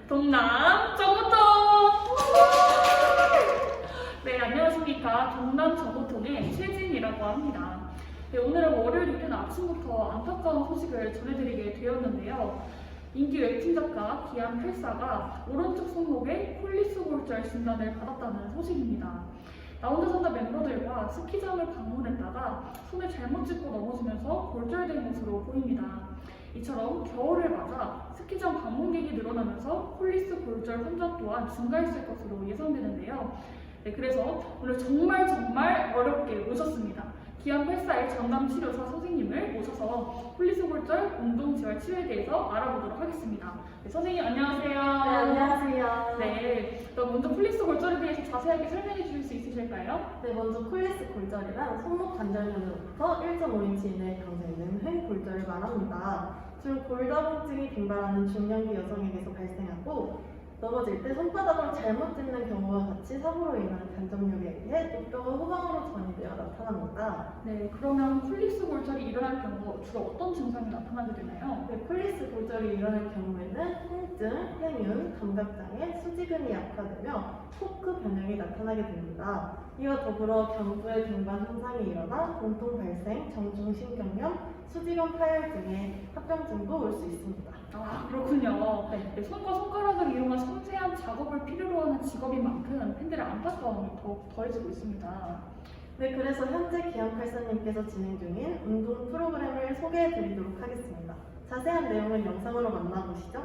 동남 정보통! 네, 안녕하십니까. 동남 정보통의 최진이라고 합니다. 네, 오늘은 월요일 이른 아침부터 안타까운 소식을 전해드리게 되었는데요. 인기 웹툰 작가 기안84가 오른쪽 손목에 폴리스골절 진단을 받았다는 소식입니다. 나 혼자 산다 멤버들과 스키장을 방문했다가 손을 잘못 짚고 넘어지면서 골절된 것으로 보입니다. 이처럼 겨울을 맞아 스키장 방문객이 늘어나면서 폴리스 골절 환자 또한 증가했을 것으로 예상되는데요. 네, 그래서 오늘 정말 어렵게 모셨습니다. 기안84의 전담치료사 선생님을 모셔서 폴리스 골절 운동재활 치료에 대해서 알아보도록 하겠습니다. 네, 선생님 안녕하세요. 네, 안녕하세요. 네, 그럼 먼저 폴리스 골절에 대해서 자세하게 설명해 주실 수 있으실까요? 네, 먼저 폴리스 골절이란 손목 관절면으로부터 1.5인치 이내에 강조있는 횡 골절을 말합니다. 주로 골다공증이 빈발하는 중년기 여성에게서 발생하고 넘어질 때 손바닥으로 잘못 짚는 경우와 같이 사고로 인한 간접력에 의해 목뼈가 후방으로 전이되어 나타납니다. 네, 그러면 폴리스 골절이 일어날 경우 주로 어떤 증상이 나타나게 되나요? 네, 폴리스 골절이 일어날 경우에는 통증, 행윤, 감각장애, 수지근이 약화되며 포크 변형이 나타나게 됩니다. 이와 더불어 경부의 등반 현상이 일어나 본통 발생, 정중신경염, 수지경 파열 등의 합병증도 올 수 있습니다. 아, 그렇군요. 네, 손과 손가락을 이용한 섬세한 작업을 필요로 하는 직업인 만큼 팬들의 안타까움이 더욱 더해지고 있습니다. 네, 그래서 현재 기안84님께서 진행 중인 운동 프로그램을 소개해 드리도록 하겠습니다. 자세한 내용은 영상으로 만나보시죠.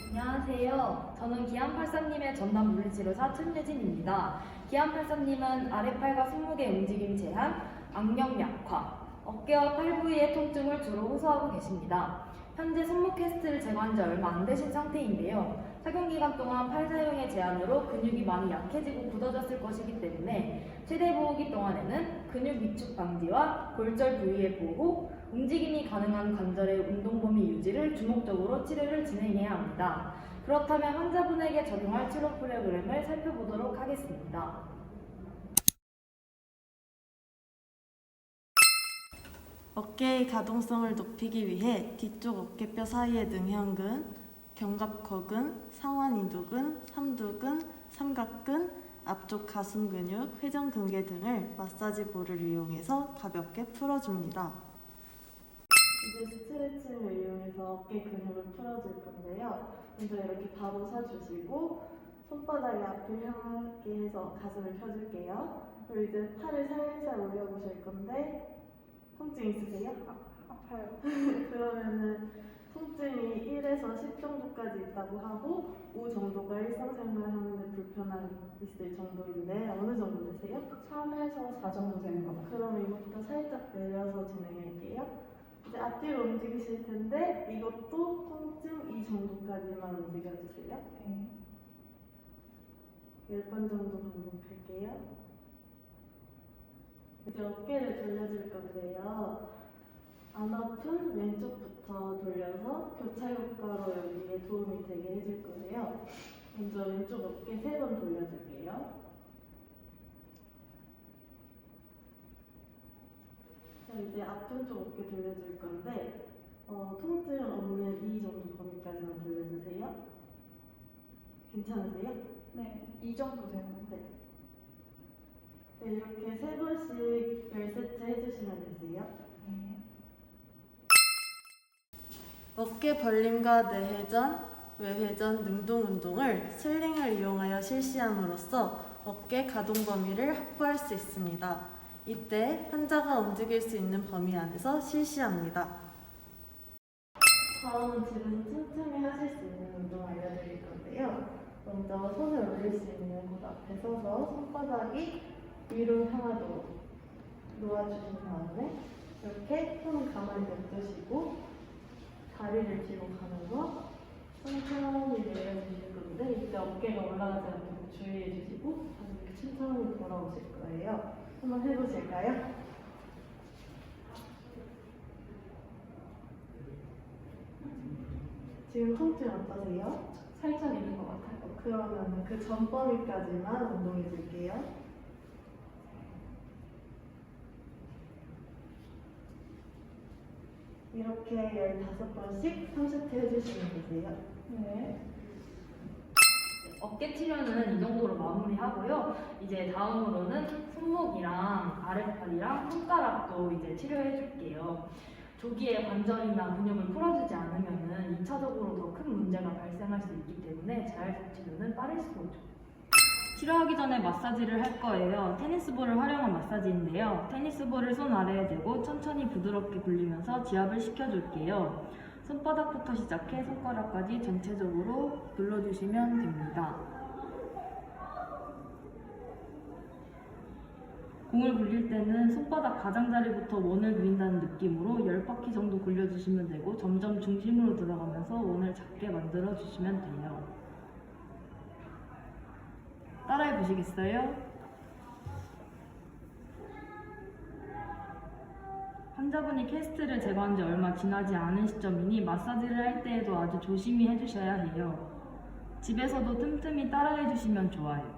안녕하세요. 저는 기안84님의 전담 물리치료사 최예진입니다. 기안84님은 아랫팔과 손목의 움직임 제한, 악력 약화, 어깨와 팔 부위의 통증을 주로 호소하고 계십니다. 현재 손목 캐스트를 제거한 지 얼마 안 되신 상태인데요. 착용 기간 동안 팔 사용의 제한으로 근육이 많이 약해지고 굳어졌을 것이기 때문에 최대 보호기 동안에는 근육 위축 방지와 골절 부위의 보호, 움직임이 가능한 관절의 운동 범위 유지를 주목적으로 치료를 진행해야 합니다. 그렇다면 환자분에게 적용할 치료 프로그램을 살펴보도록 하겠습니다. 어깨의 가동성을 높이기 위해 뒤쪽 어깨뼈 사이의 능형근, 견갑거근, 상완이두근, 삼두근, 삼각근, 앞쪽 가슴 근육, 회전근개 등을 마사지 볼을 이용해서 가볍게 풀어줍니다. 이제 스트레칭을 이용해서 어깨 근육을 풀어줄 건데요. 먼저 이렇게 바로 서주시고 손바닥이 앞을 향하게 해서 가슴을 펴줄게요. 그리고 이제 팔을 살살 올려보실 건데 통증 있으세요? 아파요. 그러면은 통증이 1에서 10 정도까지 있다고 하고 5 정도가 일상생활 하는데 불편함 있을 정도인데 어느 정도 되세요? 3에서 4 정도 되는 것 같아요. 그럼 이것부터 살짝 내려서 진행할게요. 이제 앞뒤로 움직이실 텐데 이것도 통증 2 정도까지만 움직여주세요. 네. 10번 정도 반복할게요. 이제 어깨를 돌려줄 건데요. 안 아픈 왼쪽부터 돌려서 교차 효과로 여기에 도움이 되게 해줄 거예요. 먼저 왼쪽 어깨 3번 돌려줄게요. 자, 이제 아픈 쪽 어깨 돌려줄 건데 통증 없는 이 정도 범위까지만 돌려주세요. 괜찮으세요? 네, 이 정도 되는데. 네, 이렇게 3번씩 10세트 해주시면 되세요. 네. 어깨 벌림과 내회전, 외회전 능동 운동을 슬링을 이용하여 실시함으로써 어깨 가동 범위를 확보할 수 있습니다. 이때 환자가 움직일 수 있는 범위 안에서 실시합니다. 다음은 집에서 틈틈이 하실 수 있는 운동 알려드릴 건데요. 먼저 손을 올릴 수 있는 곳 앞에 서서 손바닥이 위로 향하도록 놓아주신 다음에 이렇게 손 가만히 냅두시고 다리를 뒤로 가면서 천천히 내려주실 건데 이때 어깨가 올라가지 않도록 주의해 주시고 다시 이렇게 천천히 돌아오실 거예요. 한번 해보실까요? 지금 통증 어떠세요? 살짝 있는 것 같아요. 그러면 그 전 범위까지만 운동해 줄게요. 이렇게 15번씩 3세트 해주시면 되세요. 네. 어깨 치료는 이 정도로 마무리하고요. 이제 다음으로는 손목이랑 아랫팔이랑 손가락도 이제 치료해 줄게요. 조기에 관절이나 근육을 풀어주지 않으면은 2차적으로 더 큰 문제가 발생할 수 있기 때문에 재활 치료는 빠를 수도 있죠. 치료하기 전에 마사지를 할 거예요. 테니스볼을 활용한 마사지인데요. 테니스볼을 손 아래에 대고 천천히 부드럽게 굴리면서 지압을 시켜줄게요. 손바닥부터 시작해 손가락까지 전체적으로 눌러주시면 됩니다. 공을 굴릴 때는 손바닥 가장자리부터 원을 그린다는 느낌으로 10바퀴 정도 굴려주시면 되고 점점 중심으로 들어가면서 원을 작게 만들어주시면 돼요. 따라해 보시겠어요? 환자분이 캐스트를 제거한 지 얼마 지나지 않은 시점이니 마사지를 할 때에도 아주 조심히 해주셔야 해요. 집에서도 틈틈이 따라해 주시면 좋아요.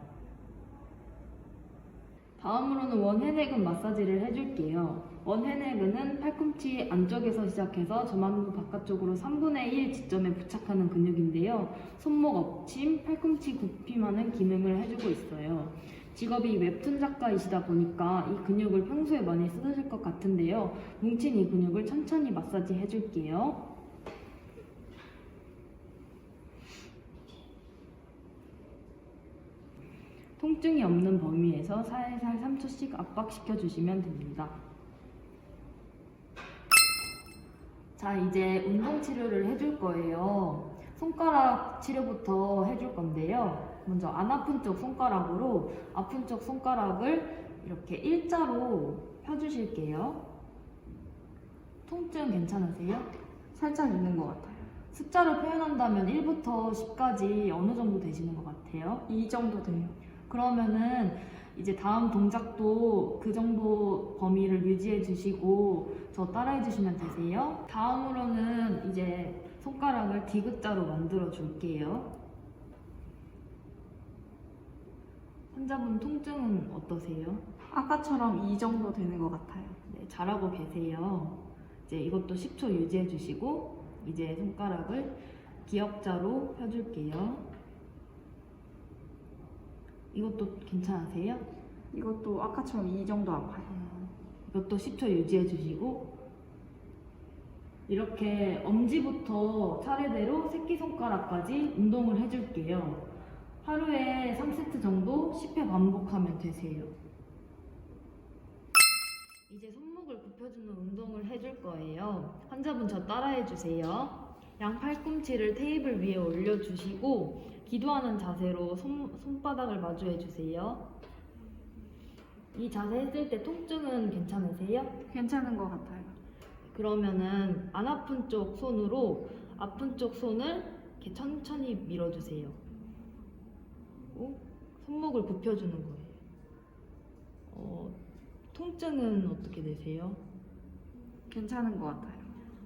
다음으로는 원해내근 마사지를 해줄게요. 원해내근은 팔꿈치 안쪽에서 시작해서 저만부 바깥쪽으로 3분의 1 지점에 부착하는 근육인데요. 손목 엎침, 팔꿈치 굽힘하는 기능을 해주고 있어요. 직업이 웹툰 작가이시다 보니까 이 근육을 평소에 많이 쓰실 것 같은데요. 뭉친 이 근육을 천천히 마사지 해줄게요. 통증이 없는 범위에서 살살 3초씩 압박시켜 주시면 됩니다. 자, 이제 운동 치료를 해줄 거예요. 손가락 치료부터 해줄 건데요. 먼저 안 아픈 쪽 손가락으로 아픈 쪽 손가락을 이렇게 일자로 펴주실게요. 통증 괜찮으세요? 살짝 있는 것 같아요. 숫자로 표현한다면 1부터 10까지 어느 정도 되시는 것 같아요? 2 정도 돼요. 그러면은 이제 다음 동작도 그 정도 범위를 유지해 주시고 저 따라해 주시면 되세요. 다음으로는 이제 손가락을 디귿자로 만들어 줄게요. 환자분 통증은 어떠세요? 아까처럼 2 정도 되는 것 같아요. 네, 잘하고 계세요. 이제 이것도 10초 유지해 주시고 이제 손가락을 기역자로 펴줄게요. 이것도 괜찮으세요? 이것도 아까처럼 2 정도 아파요. 이것도 10초 유지해 주시고 이렇게 엄지부터 차례대로 새끼손가락까지 운동을 해줄게요. 하루에 3세트 정도 10회 반복하면 되세요. 이제 손목을 굽혀주는 운동을 해줄 거예요. 환자분 저 따라해 주세요. 양 팔꿈치를 테이블 위에 올려주시고 기도하는 자세로 손바닥을 마주해 주세요. 이 자세 했을 때 통증은 괜찮으세요? 괜찮은 것 같아요. 그러면은 안 아픈 쪽 손으로 아픈 쪽 손을 이렇게 천천히 밀어주세요. 그리고 손목을 굽혀주는 거예요. 통증은 어떻게 되세요? 괜찮은 것 같아요.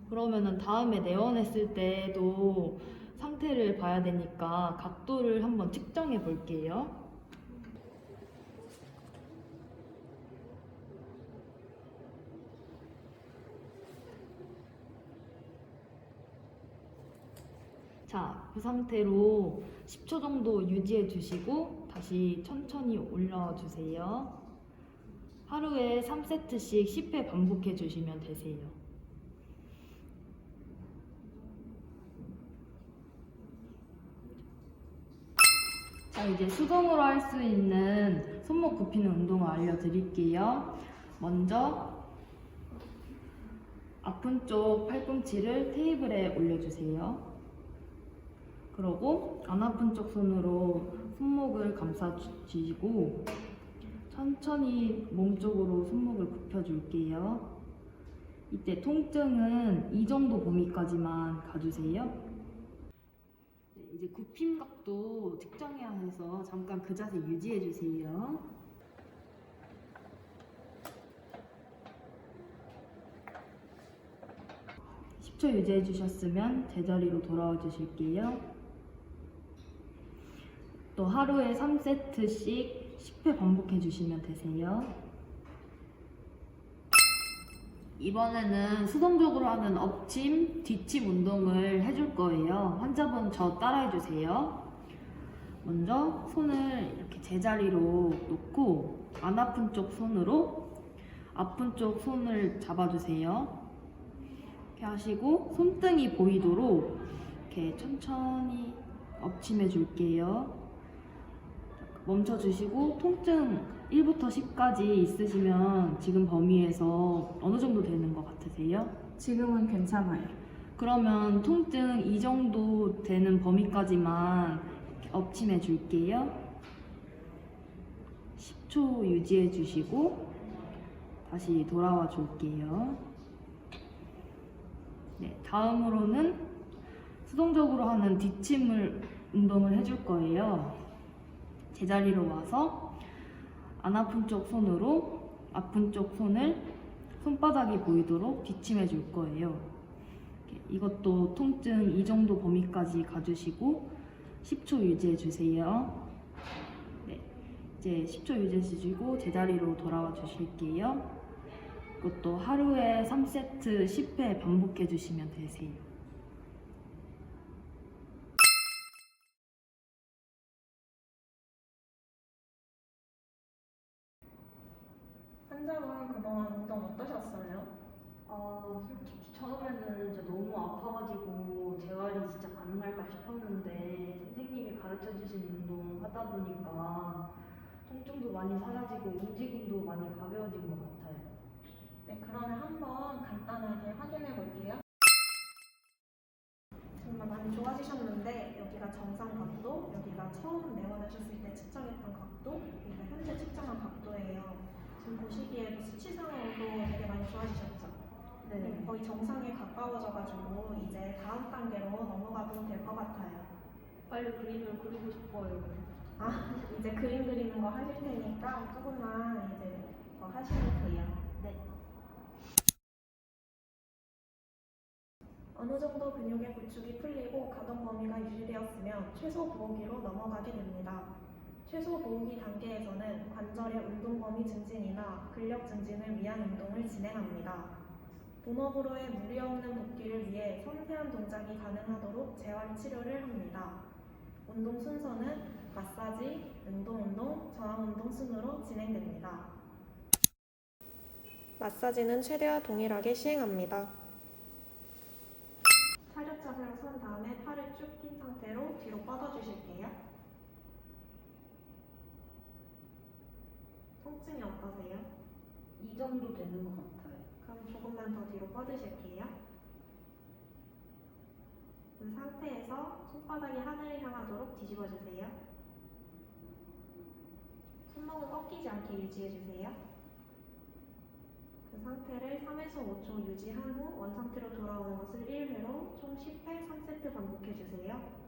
그러면은 다음에 내원했을 때도 상태를 봐야 되니까 각도를 한번 측정해 볼게요. 자, 그 상태로 10초 정도 유지해 주시고 다시 천천히 올려주세요. 하루에 3세트씩 10회 반복해 주시면 되세요. 자, 이제 수동으로 할 수 있는 손목 굽히는 운동을 알려드릴게요. 먼저 아픈 쪽 팔꿈치를 테이블에 올려주세요. 그리고 안 아픈 쪽 손으로 손목을 감싸주시고 천천히 몸쪽으로 손목을 굽혀줄게요. 이때 통증은 이 정도 범위까지만 가주세요. 네, 이제 굽힘 각도 측정해야 해서 잠깐 그 자세 유지해주세요. 유지해 주셨으면 제자리로 돌아와 주실게요. 또 하루에 3세트씩 10회 반복해 주시면 되세요. 이번에는 수동적으로 하는 엎침, 뒤침 운동을 해줄 거예요. 환자분 저 따라해 주세요. 먼저 손을 이렇게 제자리로 놓고 안 아픈 쪽 손으로 아픈 쪽 손을 잡아주세요. 이렇게 하시고 손등이 보이도록 이렇게 천천히 엎침해 줄게요. 멈춰주시고 통증 1부터 10까지 있으시면 지금 범위에서 어느 정도 되는 것 같으세요? 지금은 괜찮아요. 그러면 통증 이 정도 되는 범위까지만 엎침해 줄게요. 10초 유지해 주시고 다시 돌아와 줄게요. 네, 다음으로는 수동적으로 하는 뒷침을 운동을 해줄 거예요. 제자리로 와서 안 아픈 쪽 손으로 아픈 쪽 손을 손바닥이 보이도록 뒷침해 줄 거예요. 이것도 통증 이 정도 범위까지 가주시고 10초 유지해 주세요. 네, 이제 10초 유지해 주시고 제자리로 돌아와 주실게요. 이것도 하루에 3세트 10회 반복해 주시면 되세요. 환자분 그동안 운동 어떠셨어요? 솔직히 처음에는 진짜 너무 아파가지고 재활이 진짜 가능할까 싶었는데 선생님이 가르쳐주신 운동 하다 보니까 통증도 많이 사라지고 움직임도 많이 가벼워진 것 같아요. 네, 그러면 한번 간단하게 확인해 볼게요. 정말 많이 좋아지셨는데 여기가 정상 각도, 여기가 처음 내원하셨을 때 측정했던 각도, 여기가 현재 측정한 각도예요. 지금 보시기에도 수치상으로도 되게 많이 좋아지셨죠? 네, 거의 정상에 가까워져가지고 이제 다음 단계로 넘어가도 될 것 같아요. 빨리 그림을 그리고 싶어요. 이제 그림 그리는 거 하실 테니까 조금만 이제 더 하시면 돼요. 네. 어느 정도 근육의 구축이 풀리고 가동 범위가 유지되었으면 최소 보호기로 넘어가게 됩니다. 최소 보호기 단계에서는 관절의 운동 범위 증진이나 근력 증진을 위한 운동을 진행합니다. 본업으로의 무리 없는 복귀를 위해 섬세한 동작이 가능하도록 재활 치료를 합니다. 운동 순서는 마사지, 운동, 저항운동 순으로 진행됩니다. 마사지는 최대와 동일하게 시행합니다. 차렷 자세로 선 다음에 팔을 쭉 핀 상태로 뒤로 뻗어주실게요. 통증이 어떠세요? 이 정도 되는 것 같아요. 그럼 조금만 더 뒤로 뻗으실게요. 그 상태에서 손바닥이 하늘을 향하도록 뒤집어주세요. 손목은 꺾이지 않게 유지해주세요. 그 상태를 3에서 5초 유지한 후 원상태로 돌아오는 것을 1회로 총 10회 3세트 반복해주세요.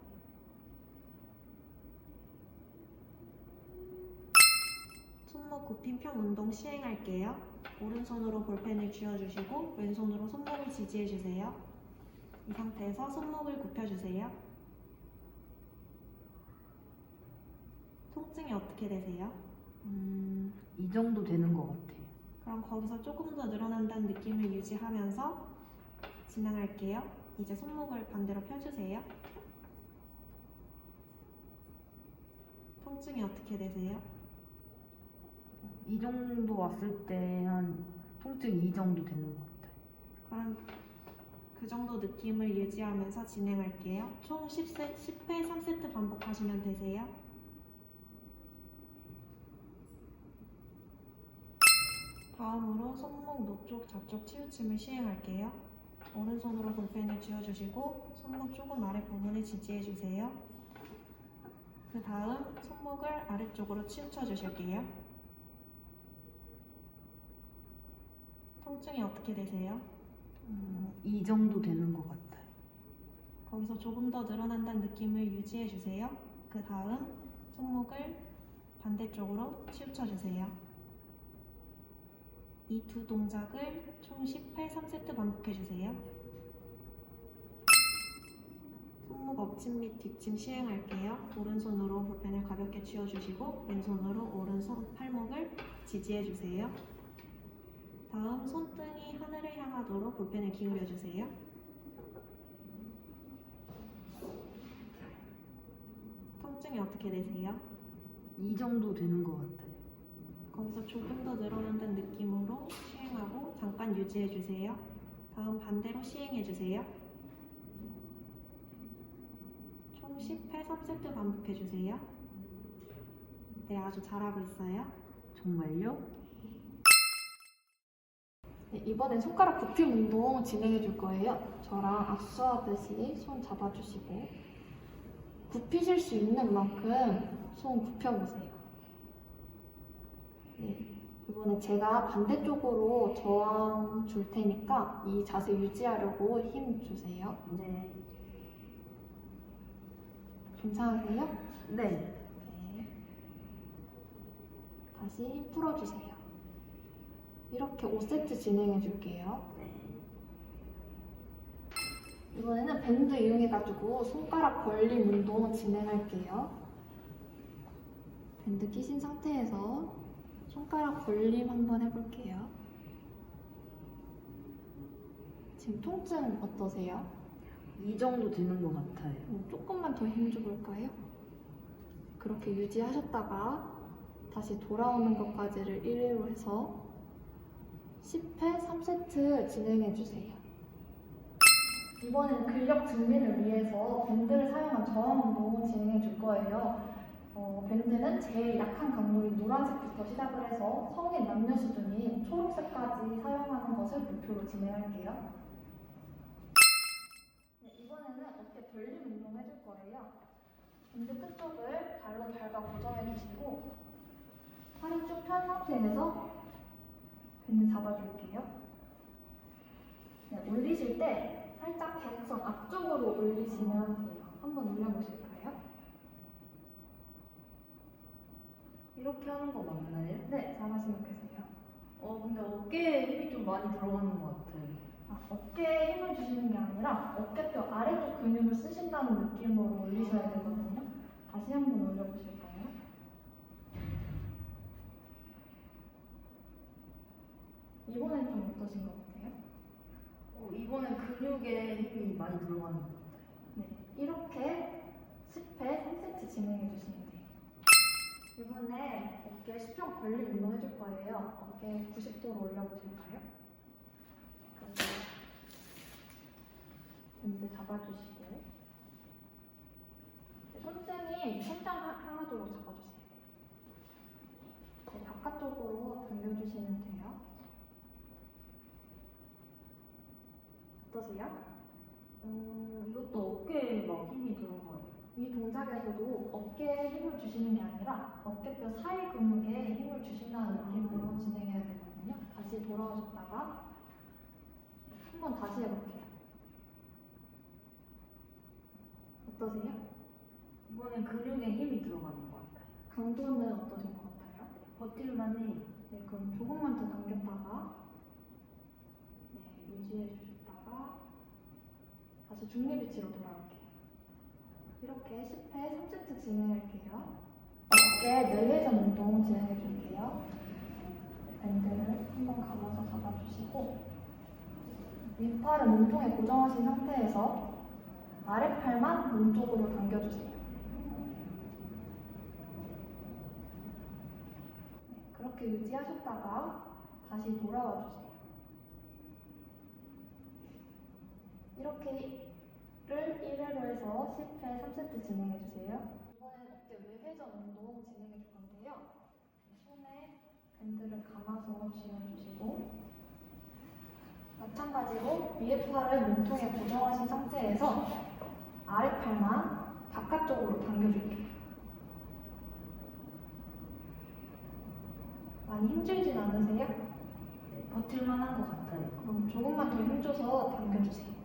손목 굽힌 평 운동 시행할게요. 오른손으로 볼펜을 쥐어주시고 왼손으로 손목을 지지해주세요. 이 상태에서 손목을 굽혀주세요. 통증이 어떻게 되세요? 이 정도 되는 것 같아요. 그럼 거기서 조금 더 늘어난다는 느낌을 유지하면서 진행할게요. 이제 손목을 반대로 펴주세요. 통증이 어떻게 되세요? 이 정도 왔을 때 한 통증 이 정도 되는 것 같아요. 그럼 그 정도 느낌을 유지하면서 진행할게요. 총 10회 3세트 반복하시면 되세요. 다음으로 손목 높쪽 좌쪽 치우침을 시행할게요. 오른손으로 볼펜을 쥐어주시고 손목 조금 아랫부분을 지지해주세요. 그 다음 손목을 아래쪽으로 치우쳐 주실게요. 통증이 어떻게 되세요? 이 정도 되는 것 같아요. 거기서 조금 더 늘어난다는 느낌을 유지해 주세요. 그 다음 손목을 반대쪽으로 치우쳐 주세요. 이 두 동작을 총 10회 3세트 반복해 주세요. 손목 엎침 및 뒷침 시행할게요. 오른손으로 볼펜을 가볍게 쥐어주시고 왼손으로 오른손 팔목을 지지해 주세요. 다음 손등이 하늘을 향하도록 볼펜을 기울여 주세요. 통증이 어떻게 되세요? 이 정도 되는 것 같아요. 거기서 조금 더 늘어난다는 느낌으로 시행하고 잠깐 유지해 주세요. 다음 반대로 시행해 주세요. 총 10회 3세트 반복해 주세요. 네, 아주 잘하고 있어요. 정말요? 네, 이번엔 손가락 굽힘 운동 진행해 줄 거예요. 저랑 악수하듯이 손 잡아주시고 굽히실 수 있는 만큼 손 굽혀보세요. 네, 이번에 제가 반대쪽으로 저항 줄 테니까 이 자세 유지하려고 힘 주세요. 네. 괜찮으세요? 네. 네. 다시 힘 풀어주세요. 이렇게 5세트 진행해 줄게요. 이번에는 밴드 이용해가지고 손가락 벌림 운동 진행할게요. 밴드 끼신 상태에서 손가락 벌림 한번 해볼게요. 지금 통증 어떠세요? 이 정도 되는 것 같아요. 조금만 더 힘 줘볼까요? 그렇게 유지하셨다가 다시 돌아오는 것까지를 1회로 해서 10회 3세트 진행해주세요. 이번엔 근력 증진을 위해서 밴드를 사용한 저항 운동 진행해줄 거예요. 밴드는 제일 약한 강도인 노란색부터 시작을 해서 성인 남녀 수준인 초록색까지 사용하는 것을 목표로 진행할게요. 네, 이번에는 어깨 벌림 운동 해줄 거예요. 밴드 끝쪽을 발로 밟아 고정해주시고 팔이 쭉 편 상태에서 밴드 잡아줄게요. 네, 올리실 때 살짝 대각선 앞쪽으로 올리시면 돼요. 한번 올려보실까요? 이렇게 하는 거 맞나요? 네, 잘하시고 계세요. 근데 어깨에 힘이 좀 많이 들어가는 것 같아요. 어깨에 힘을 주시는 게 아니라 어깨뼈 아래쪽 근육을 쓰신다는 느낌으로 올리셔야 되거든요. 다시 한번 올려보실까요? 이번엔 좀 어떠신 것 같아요? 이번엔 근육에 힘이 많이 들어가는 것 같아요. 네, 이렇게 10회 3세트 진행해 주시면 돼요. 이번에 어깨 수평 벌림 운동 해줄 거예요. 어깨 90도로 올려보실까요? 그리고 밴드 잡아주시고 손등이 천장 향하도록 잡아주세요. 네, 바깥쪽으로 당겨주시면 돼요. 어떠세요? 이것도 어깨에 막 힘이 들어가요. 이 동작에서도 어깨에 힘을 주시는 게 아니라 어깨뼈 사이 근육에 힘을 주신다는 느낌으로 진행해야 되거든요. 다시 돌아오셨다가 한번 다시 해볼게요. 어떠세요? 이번엔 근육에 힘이 들어가는 것 같아요. 강도는 어떠신 것 같아요? 버틸만 해요. 네, 그럼 조금만 더 당겼다가 네, 유지해 주셨다가 다시 중립 위치로 돌아올게요. 이렇게 10회 3세트 진행할게요. 어깨 4회전 운동 진행해 줄게요. 밴드를 한번 감아서 잡아주시고 윗팔은 몸통에 고정하신 상태에서 아랫팔만 몸 쪽으로 당겨주세요. 그렇게 유지하셨다가 다시 돌아와 주세요. 이렇게를 1회로 해서 10회 3세트 진행해 주세요. 이번엔 어깨 외회전 운동 진행해 줄 건데요. 손에 밴드를 감아서 쥐어주시고 마찬가지로 위에 팔을 몸통에 고정하신 상태에서 아랫팔만 바깥쪽으로 당겨줄게요. 많이 힘들진 않으세요? 네, 버틸만 한 것 같아요. 그럼 조금만 더 힘줘서 당겨주세요.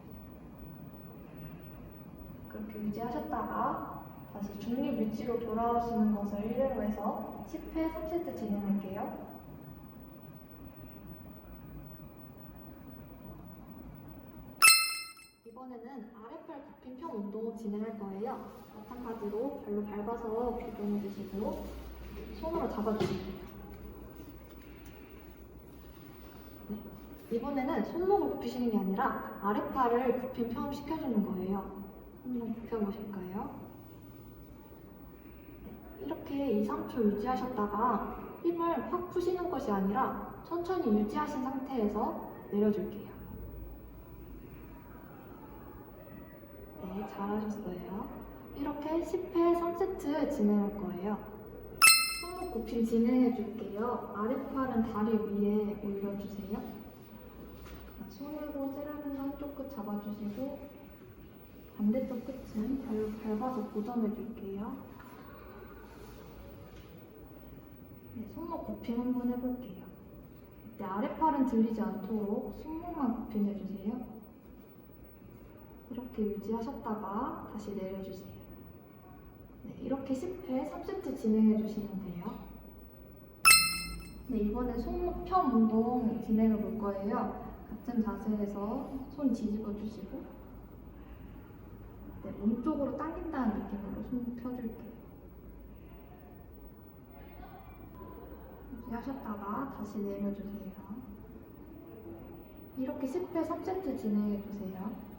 그렇게 유지하셨다가 다시 중립 위치로 돌아오시는 것을 1회로 해서 10회 3세트 진행할게요. 이번에는 아랫발 굽힌 편 운동 진행할 거예요. 마찬가지로 발로 밟아서 교정해 주시고 손으로 잡아주세요. 네. 이번에는 손목을 굽히시는 게 아니라 아랫팔을 굽힌 편 시켜주는 거예요. 한번 굽혀보실까요? 이렇게 2, 3초 유지하셨다가 힘을 확 푸시는 것이 아니라 천천히 유지하신 상태에서 내려줄게요. 네, 잘하셨어요. 이렇게 10회 3세트 진행할 거예요. 손목 굽힘 진행해 줄게요. 아랫팔은 다리 위에 올려주세요. 자, 손으로 찌르는 한쪽 끝 잡아주시고 반대쪽 끝은 밟아서 고정해 줄게요. 네, 손목 굽힘 한번 해볼게요. 이때 아랫팔은 들리지 않도록 손목만 굽힘해 주세요. 이렇게 유지하셨다가 다시 내려주세요. 네, 이렇게 10회 3세트 진행해 주시면 돼요. 네, 이번엔 손목 편 운동 진행해 볼 거예요. 같은 자세에서 손 뒤집어 주시고 네, 몸쪽으로 당긴다는 느낌으로 손목 펴줄게요. 유지하셨다가 다시 내려주세요. 이렇게 10회 3세트 진행해 주세요.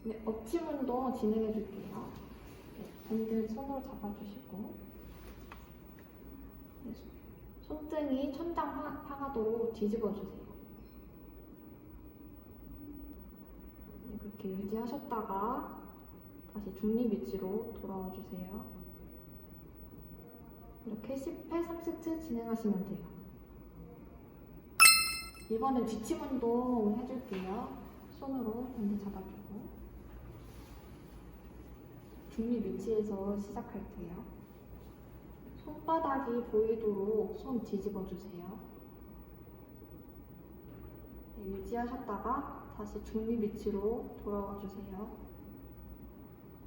네, 엎침 운동 진행해 줄게요. 네, 밴드 손으로 잡아주시고 네, 손등이 천장 향하도록 뒤집어 주세요. 네, 그렇게 유지하셨다가 다시 중립 위치로 돌아와 주세요. 이렇게 10회 3세트 진행하시면 돼요. 이번엔 뒤침 운동 해줄게요. 손으로 밴드 잡아주고 중립 위치에서 시작할게요. 손바닥이 보이도록 손 뒤집어 주세요. 네, 유지하셨다가 다시 중립 위치로 돌아와 주세요.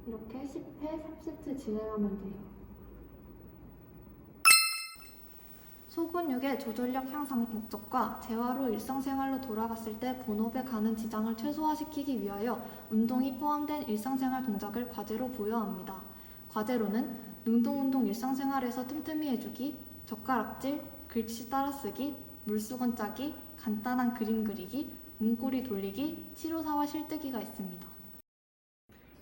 이렇게 10회 3세트 진행하면 돼요. 소근육의 조절력 향상 목적과 재활 후 일상생활로 돌아갔을 때 본업에 가는 지장을 최소화시키기 위하여 운동이 포함된 일상생활 동작을 과제로 부여합니다. 과제로는 능동운동 일상생활에서 틈틈이 해주기, 젓가락질, 글씨 따라쓰기, 물수건 짜기, 간단한 그림 그리기, 문고리 돌리기, 치료사와 실뜨기가 있습니다.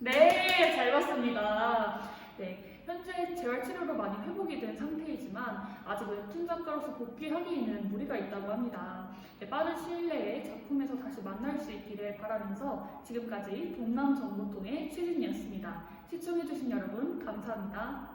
네, 잘 봤습니다. 네, 현재 재활치료로 많이 회복이 된 상태이지만 아직 웹툰 작가로서 복귀하기에는 무리가 있다고 합니다. 네, 빠른 시일 내에 작품에서 다시 만날 수 있기를 바라면서 지금까지 동남정보통의 최진이었습니다. 시청해주신 여러분 감사합니다.